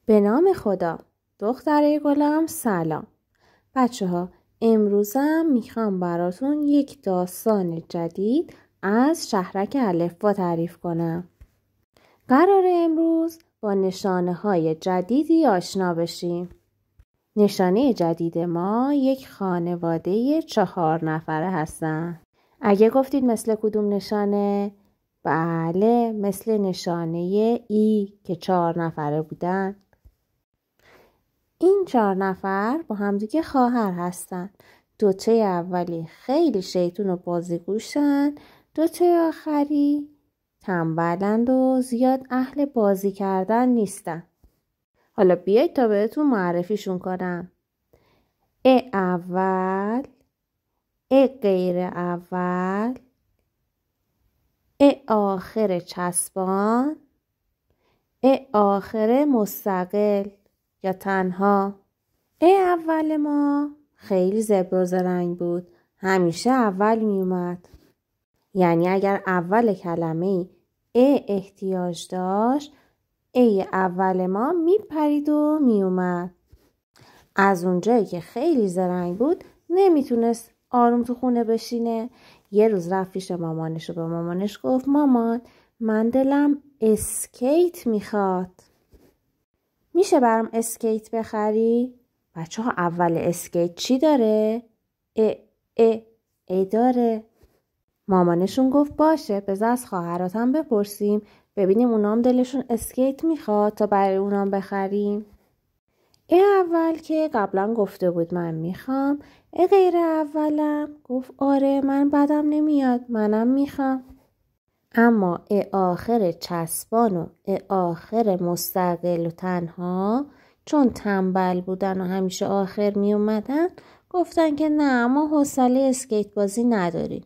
به نام خدا. دختره گلم سلام. بچه ها، امروزم میخوام براتون یک داستان جدید از شهرک الفبا تعریف کنم. قراره امروز با نشانه های جدیدی آشنا بشیم. نشانه جدید ما یک خانواده 4 نفره هستن. اگه گفتید مثل کدوم نشانه؟ بله، مثل نشانه ای که 4 نفره بودن. این 4 نفر با همدیگه خواهر هستن. دوتای اولی خیلی شیطون و بازیگوشن، دوتای آخری تنبلند و زیاد اهل بازی کردن نیستن. حالا بیایید تا بهتون معرفیشون کنم. اول، غیر اول، آخر چسبان، آخر مستقل یا تنها. اول ما خیلی زبر و زرنگ بود. همیشه اول می اومد. یعنی اگر اول کلمه احتیاج داشت، اول ما می پرید و می اومد. از اونجایی که خیلی زرنگ بود نمیتونست آروم تو خونه بشینه. یه روز رفت پیش مامانش و به مامانش گفت مامان، من دلم اسکیت میخواد. میشه برام اسکیت بخری؟ بچه ها، اول اسکیت چی داره؟ داره. مامانشون گفت باشه، بذار از خواهراتم بپرسیم ببینیم اونام دلشون اسکیت میخواد تا برای اونام بخریم. اول که قبلا گفته بود من میخوام، غیر اولم گفت آره من بدم نمیاد، منم میخوام. اما آخر چسبان و آخر مستقل و تنها، چون تنبل بودن و همیشه آخر می اومدن، گفتن که نه، ما حوصله اسکیت بازی نداریم.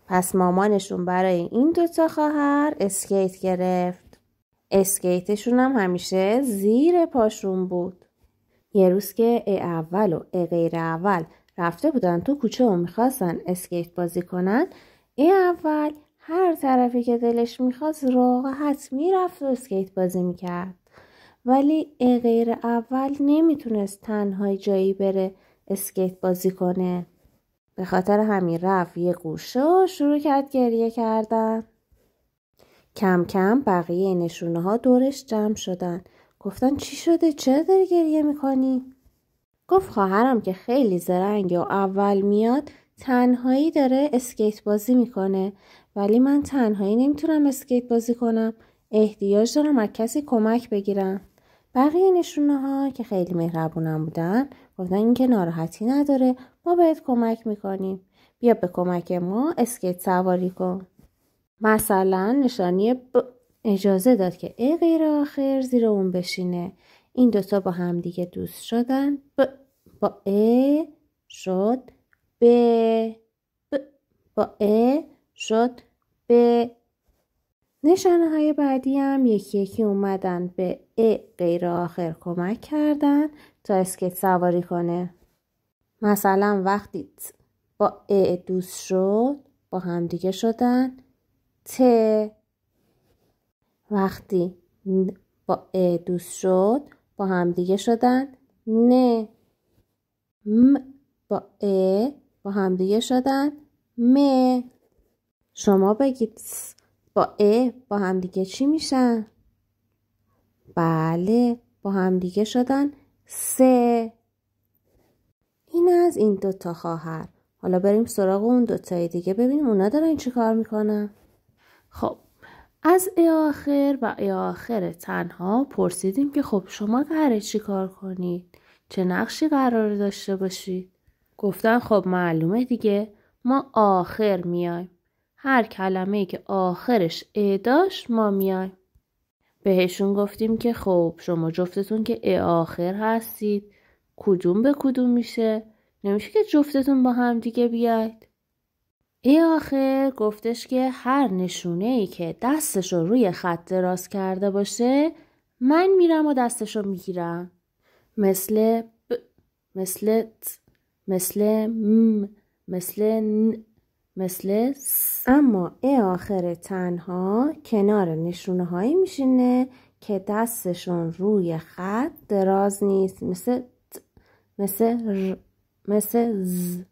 پس مامانشون برای این دوتا خواهر اسکیت گرفت. اسکیتشون هم همیشه زیر پاشون بود. یه روز که اول و غیر اول رفته بودن تو کوچه و میخواستن اسکیت بازی کنن، اول هر طرفی که دلش میخواست راحت میرفت و اسکیت بازی میکرد. ولی غیر اول نمیتونست تنهای جایی بره اسکیت بازی کنه. به خاطر همین رفت یه گوشه و شروع کرد گریه کردن. کم کم بقیه نشونه ها دورش جمع شدن. گفتن چی شده؟ چرا داری گریه میکنی؟ گفت خواهرم که خیلی زرنگه و اول میاد تنهایی داره اسکیت بازی میکنه، ولی من تنهایی نمیتونم اسکیت بازی کنم، احتیاج دارم از کسی کمک بگیرم. بقیه نشونه ها که خیلی مهربونم بودن گفتن این که ناراحتی نداره، ما بهت کمک میکنیم، بیا به کمک ما اسکیت سواری کن. مثلا نشانی اجازه داد که غیر آخر زیر اون بشینه. این دوتا با هم دیگه دوست شدن. با شد ب با شد ب. نشانه های بعدی هم یکی یکی اومدن به غیر آخر کمک کردن تا اسکیت سواری کنه. مثلا وقتی با دوست شد با هم دیگه شدن ت. وقتی با دوست شد با هم دیگه شدن نه. م با با هم دیگه شدن م. شما بگید با با هم دیگه چی میشن؟ بله، با هم دیگه شدن س. این از این دوتا خواهر. حالا بریم سراغ اون دوتای دیگه ببینیم اونا دارن چی کار میکنن. خب از آخر و آخر تنها پرسیدیم که خب شما قراره چی کار کنید؟ چه نقشی قراره داشته باشید؟ گفتن خب معلومه دیگه، ما آخر میایم. هر کلمه‌ای که آخرش داشت ما میایم. بهشون گفتیم که خب شما جفتتون که آخر هستید، کدوم به کدوم میشه؟ نمیشه که جفتتون با هم دیگه بیاید. آخر گفتش که هر نشونه‌ای که دستشو روی خط دراز کرده باشه من میرم و دستشو میگیرم. مثل ب، مثل ت، مثل م، مثل ن، مثل س. اما آخر تنها کنار نشونه هایی میشینه که دستشون روی خط دراز نیست، مثل ت، مثل ر، مثل ز.